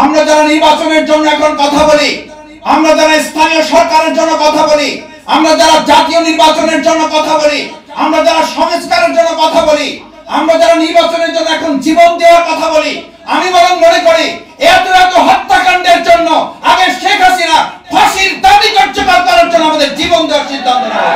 আমরা যারা নির্বাচনের জন্য এখন কথা বলি, আমরা যারা স্থানীয় সরকারের জন্য কথা বলি, আমরা যারা জাতীয় নির্বাচনের জন্য কথা বলি, আমরা যারা সংস্কারের জন্য কথা বলি, আমরা যারা নির্বাচনের জন্য এখন জীবন দেওয়ার কথা বলি, আমি বরং মনে করি এত এত হত্যাকাণ্ডের জন্য আগে শেখ হাসিনা ফাঁসির দাবি কার্যকর করার জন্য আমাদের জীবন দেওয়ার সিদ্ধান্ত নেওয়া।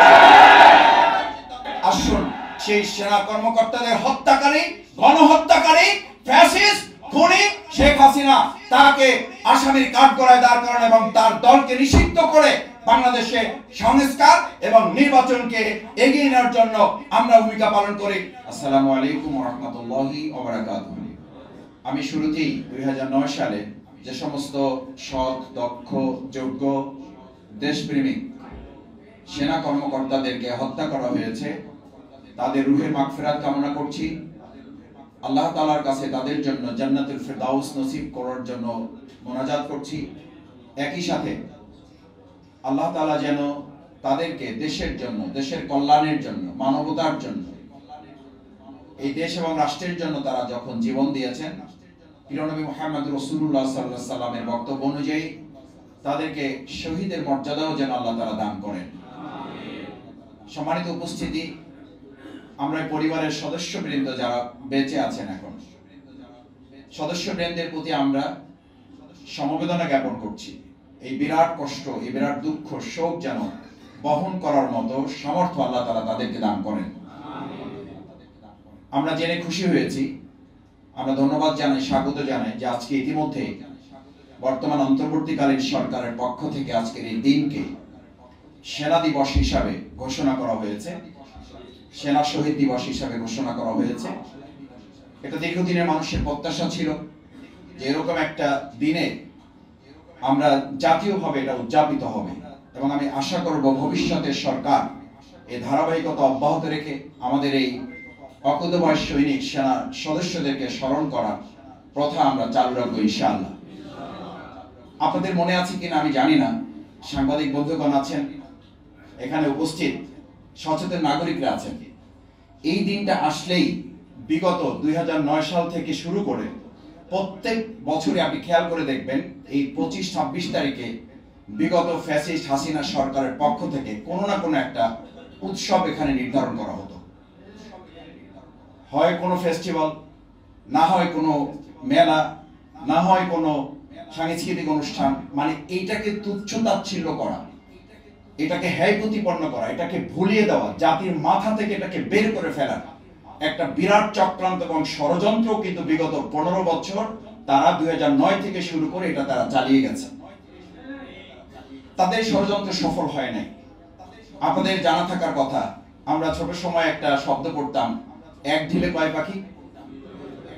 আসুন সেই সেনা কর্মকর্তাদের হত্যাকারী, গণহত্যাকারী, ফ্যাসিস্ট, খুনি শেখ হাসিনা তাকে আসামির কাঠগড়ায় দাঁড় করানো এবং তার দলকে নিষিদ্ধ করে বাংলাদেশে সংস্কার এবং নির্বাচনকে এগিয়ে নেওয়ার জন্য আমরা ভূমিকা পালন করি। আসসালামু আলাইকুম ওয়া রাহমাতুল্লাহি ওয়া বারাকাতুহু। আমি শুরুতেই 2009 সালে যে সমস্ত সৎ, দক্ষ, যোগ্য, দেশপ্রেমিক সেনা কর্মকর্তাদেরকে হত্যা করা হয়েছে তাদের রূহের মাগফিরাত কামনা করছি। আল্লাহ তাআলার কাছে তাদের জন্য জান্নাতুল ফিরদাউস নসিব করার জন্য মোনাজাত করছি। একই সাথে আল্লাহ তাআলা যেন তাদেরকে দেশের জন্য, দেশের কল্যাণের জন্য, মানবতার জন্য, এই দেশ এবং রাষ্ট্রের জন্য তারা যখন জীবন দিয়েছেন, প্রিয় নবী মুহাম্মদ রাসূলুল্লাহ সাল্লাল্লাহু আলাইহি সাল্লামের বক্তব্য অনুযায়ী তাদেরকে শহীদের মর্যাদাও যেন আল্লাহ তাআলা দান করেন। সম্মানিত উপস্থিতি, আমরা পরিবারের সদস্যবৃন্দ যারা বেঁচে আছেন এখন, সদস্যবৃন্দের প্রতি আমরা সমবেদনা জ্ঞাপন করছি। এই বিরাট কষ্ট, এই বিরাট দুঃখ, শোক যেন বহন করার মতো সামর্থ্য আল্লাহ তাআলা তাদেরকে দান করেন। আমরা জেনে খুশি হয়েছি, আমরা ধন্যবাদ জানাই, স্বাগত জানাই যে আজকে ইতিমধ্যে বর্তমান অন্তর্বর্তীকালীন সরকারের পক্ষ থেকে আজকের এই দিনকে সেনা দিবস হিসাবে ঘোষণা করা হয়েছে, সেনা শহীদ দিবস হিসাবে ঘোষণা করা হয়েছে। এটা দীর্ঘদিনের মানুষের প্রত্যাশা ছিল যে এরকম একটা দিনে আমরা জাতীয়ভাবে এটা উদযাপিত হবে, এবং আমি আশা করব ভবিষ্যতের সরকার এই ধারাবাহিকতা অব্যাহত রেখে আমাদের এই অকুতোভয় সৈনিক সেনা সদস্যদেরকে স্মরণ করার প্রথা আমরা চালু রাখবো ইনশাআল্লাহ। আপনাদের মনে আছে কিনা আমি জানি না, সাংবাদিক বন্ধুগণ আছেন, এখানে উপস্থিত সচেতন নাগরিকরা আছেন, এই দিনটা আসলেই বিগত 2009 সাল থেকে শুরু করে প্রত্যেক বছরে আপনি খেয়াল করে দেখবেন এই 25-26 তারিখে বিগত ফ্যাসিস্ট হাসিনা সরকারের পক্ষ থেকে কোনো না কোনো একটা উৎসব এখানে নির্ধারণ করা হতো। হয় কোনো ফেস্টিভ্যাল, না হয় কোনো মেলা, না হয় কোনো সাংস্কৃতিক অনুষ্ঠান, মানে এইটাকে তুচ্ছ-তাচ্ছিল্য করা, এটাকে হেয় প্রতিপন্ন করা, এটাকে ভুলিয়ে দেওয়া, জাতির মাথা থেকে এটাকে বের করে ফেলা একটা বিরাট চক্রান্ত এবং ষড়যন্ত্র কিন্তু বিগত 15 বছর তারা 2009 থেকে শুরু করে এটা তারা চালিয়ে গেছে। তাদের ষড়যন্ত্র সফল হয় নাই। আপনাদের জানা থাকার কথা, আমরা ছোট সময় একটা শব্দ পড়তাম, এক ঢিলে কয় পাখি?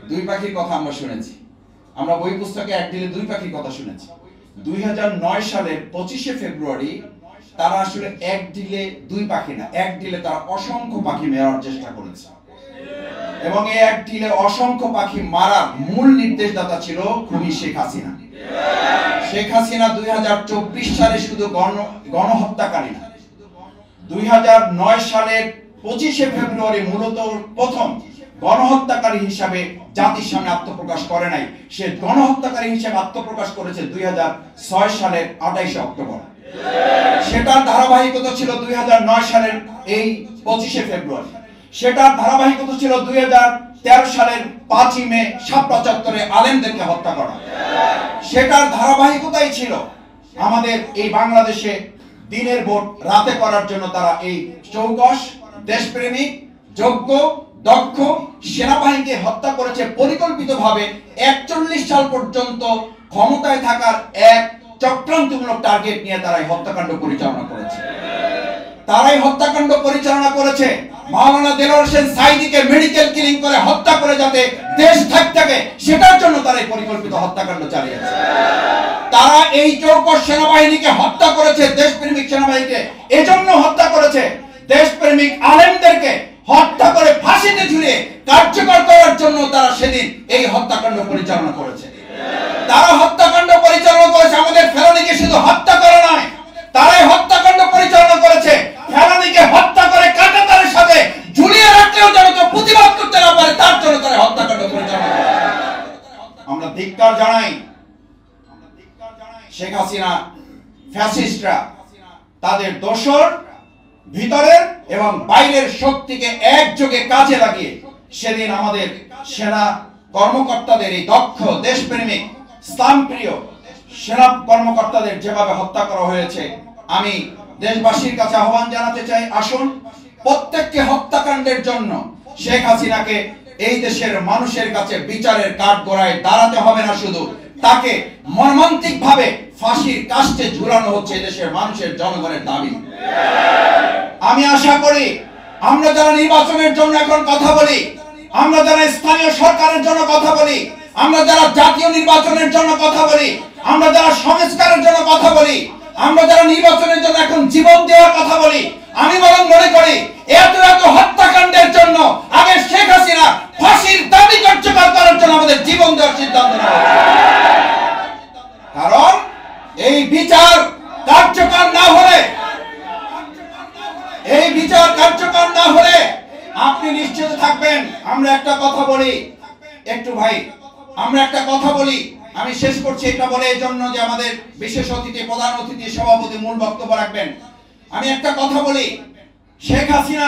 দুই পাখির কথা আমরা শুনেছি। আমরা বই পুস্তকে এক ঢিলে দুই পাখির কথা শুনেছি। 2009 সালের 25শে ফেব্রুয়ারি তারা আসলে এক ঢিলে দুই পাখি না, এক ঢিলে তারা অসংখ্য পাখি মারার চেষ্টা করেছে, এবং এই এক ঢিলে অসংখ্য পাখি মারার মূল নির্দেশদাতা ছিল খুনি শেখ হাসিনা। শেখ হাসিনা 2024 সালে শুধু গণহত্যাকারী না, 2009 সালের 25শে ফেব্রুয়ারি মূলত প্রথম গণহত্যাকারী হিসাবে জাতির সামনে আত্মপ্রকাশ করে নাই, সে গণহত্যাকারী হিসেবে আত্মপ্রকাশ করেছে 2006 সালের 28শে অক্টোবর। সেটার ধারাবাহিকতা ছিল 2009 সালের এই 25শে ফেব্রুয়ারি, সেটার ধারাবাহিকতা ছিল 2013 সালের 5ই মে শাপলা চত্বরে আলেমদেরকে হত্যা করা, সেটার ধারাবাহিকতাই ছিল আমাদের এই বাংলাদেশে দিনের ভোট রাতে করার জন্য তারা এই চৌকস, দেশপ্রেমিক, যোগ্য, দক্ষ সেনাবাহিনীকে হত্যা করেছে পরিকল্পিতভাবে। 41 সাল পর্যন্ত ক্ষমতায় থাকার এক চক্রান্তমূলক টার্গেট নিয়ে তারা এই হত্যাকাণ্ড পরিচালনা করেছে। তারাই হত্যাকাণ্ড পরিচালনা করেছে মাওলানা দেলোয়ার হোসেন সাঈদীকে মেডিকেল কিলিং করে হত্যা করে যাতে দেশ থাকে, সেটার জন্য তারা এই পরিকল্পিত হত্যাকাণ্ড চালিয়েছে। তারা এই চৌকস সেনাবাহিনীকে হত্যা করেছে, দেশপ্রেমিক সেনাবাহিনীকে এজন্য হত্যা করেছে, দেশপ্রেমিক আলেমদেরকে হত্যা করে ফাঁসিতে ঝুলিয়ে কার্যকর করার জন্য তারা সেদিন এই হত্যাকাণ্ড পরিচালনা করেছে। তারা হত্যাকাণ্ড পরিচালনা করেছে, আমাদের ফেলানীকে শুধু হত্যা করা নয়, তারাই হত্যাকাণ্ড পরিচালনা করেছে ফেলানীকে হত্যা করে কাঁটাতারের সাথে ঝুলিয়ে রাখলেও যেন কেউ প্রতিবাদ করতে না পারে, তার জন্য তারা হত্যাকাণ্ড পরিচালনা করেছে। আমরা ধিক্কার জানাই শেখ হাসিনা ফ্যাসিস্টরা তাদের দোসর ভিতরের এবং বাইরের শক্তিকে একযোগে কাজে লাগিয়ে সেদিন আমাদের সেনা কর্মকর্তাদের, এই দক্ষ দেশপ্রেমিক ইসলামপ্রিয় সেনা কর্মকর্তাদের যেভাবে হত্যা করা হয়েছে, আমি দেশবাসীর কাছে আহ্বান জানাতে চাই, আসুন প্রত্যেককে হত্যাকাণ্ডের জন্য শেখ হাসিনাকে এই দেশের মানুষের কাছে বিচারের কাঠগড়ায় দাঁড়াতে হবে না, শুধু তাকে মর্মান্তিক ভাবে ফাঁসির কাস্টে ঝুলানো হচ্ছে দেশের মানুষের জনগণের দাবি। আমি আশা করি আমরা যারা নির্বাচনের জন্য এখন কথা বলি, আমরা যারা স্থানীয় সরকারের জন্য কথা বলি, আমরা যারা জাতীয় নির্বাচনের জন্য কথা বলি, আমরা যারা সংস্কারের জন্য কথা বলি, আমরা যারা নির্বাচনের জন্য এখন জীবন দেওয়ার কথা বলি, আমি বরং মনে করি এত এত হত্যাকাণ্ডের জন্য আগে শেখ হাসিনা ফাঁসির দাবি কার্যকর করার জন্য আমাদের জীবন দেওয়ার সিদ্ধান্ত নেওয়া। কারণ এই বিচার কার্যকর না হলে, এই বিচার কার্যকর না হলে আপনি নিশ্চিত থাকবেন, আমরা একটা কথা বলি, একটু ভাই আমরা একটা কথা বলি, আমি শেষ করছি এটা বলে এই জন্য যে আমাদের বিশেষ অতিথি, প্রধান অতিথি, সভাপতি মূল বক্তব্য রাখবেন। আমি একটা কথা বলি, শেখ হাসিনা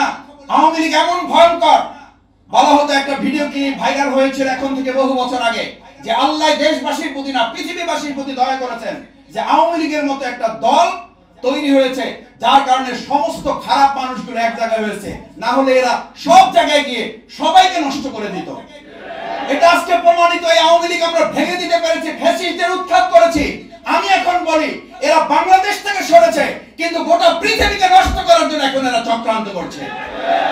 আওয়ামী লীগ এমন ভয়ঙ্কর, বলা হতো একটা ভিডিও কি ভাইরাল হয়েছিল এখন থেকে বহু বছর আগে, যে আল্লাহ দেশবাসীর প্রতি না পৃথিবীবাসীর প্রতি দয়া করেছেন, যে আওয়ামী লীগের মতো একটা দল তৈরি হয়েছে যার কারণে সমস্ত খারাপ মানুষগুলো এক জায়গায় হয়েছে, না হলে এরা সব জায়গায় গিয়ে সবাইকে নষ্ট করে দিত। এটা আজকে প্রমাণিত, এই আওয়ামী লীগ আমরা ভেঙে দিতে পেরেছি, ফ্যাসিস্টদের উৎখাত করেছি। আমি এখন বলি এরা বাংলাদেশ থেকে সরেছে, কিন্তু গোটা পৃথিবীকে নষ্ট করার জন্য এখন এরা চক্রান্ত করছে।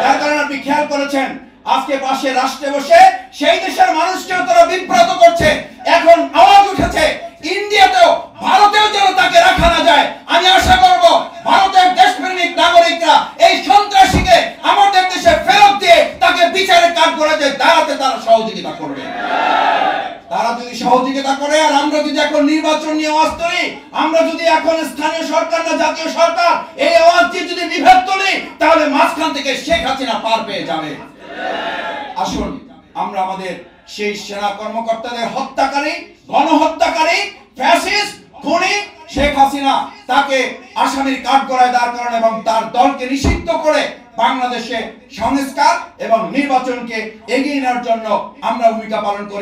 যার কারণে আপনি খেয়াল করেছেন আজকে পাশে রাষ্ট্রে বসে সেই দেশের মানুষকেও তারা বিভ্রান্ত করছে। এখন আওয়াজ উঠেছে ইন্ডিয়াতেও, ভারতেও যেন তাকে রাখা না যায়। আমি আশা করব ভারতের দেশপ্রেমিক নাগরিকরা এই সন্ত্রাসীকে আমাদের দেশে ফেরত দিয়ে তাকে বিচারের কাঠগড়ায় দাঁড়াতে তারা সহযোগিতা করবে। তারা যদি সহযোগিতা করে, আর আমরা যদি এখন নির্বাচন নিয়ে আওয়াজ তুলি, আমরা যদি এখন স্থানীয় সরকার না জাতীয় সরকার এই আওয়াজ দিয়ে যদি বিভেদ তুলি, তাহলে মাঝখান থেকে শেখ হাসিনা পার পেয়ে যাবে। আসুন আমরা আমাদের সেই সেনা কর্মকর্তাদের হত্যাকারী, গণহত্যাকারী, ফ্যাসিস্ট, খুনি শেখ হাসিনা তাকে আসামির কাঠগড়ায় দাঁড় করানো এবং তার দলকে নিষিদ্ধ করে বাংলাদেশে সংস্কার এবং নির্বাচনকে এগিয়ে নেওয়ার জন্য আমরা ভূমিকা পালন করি।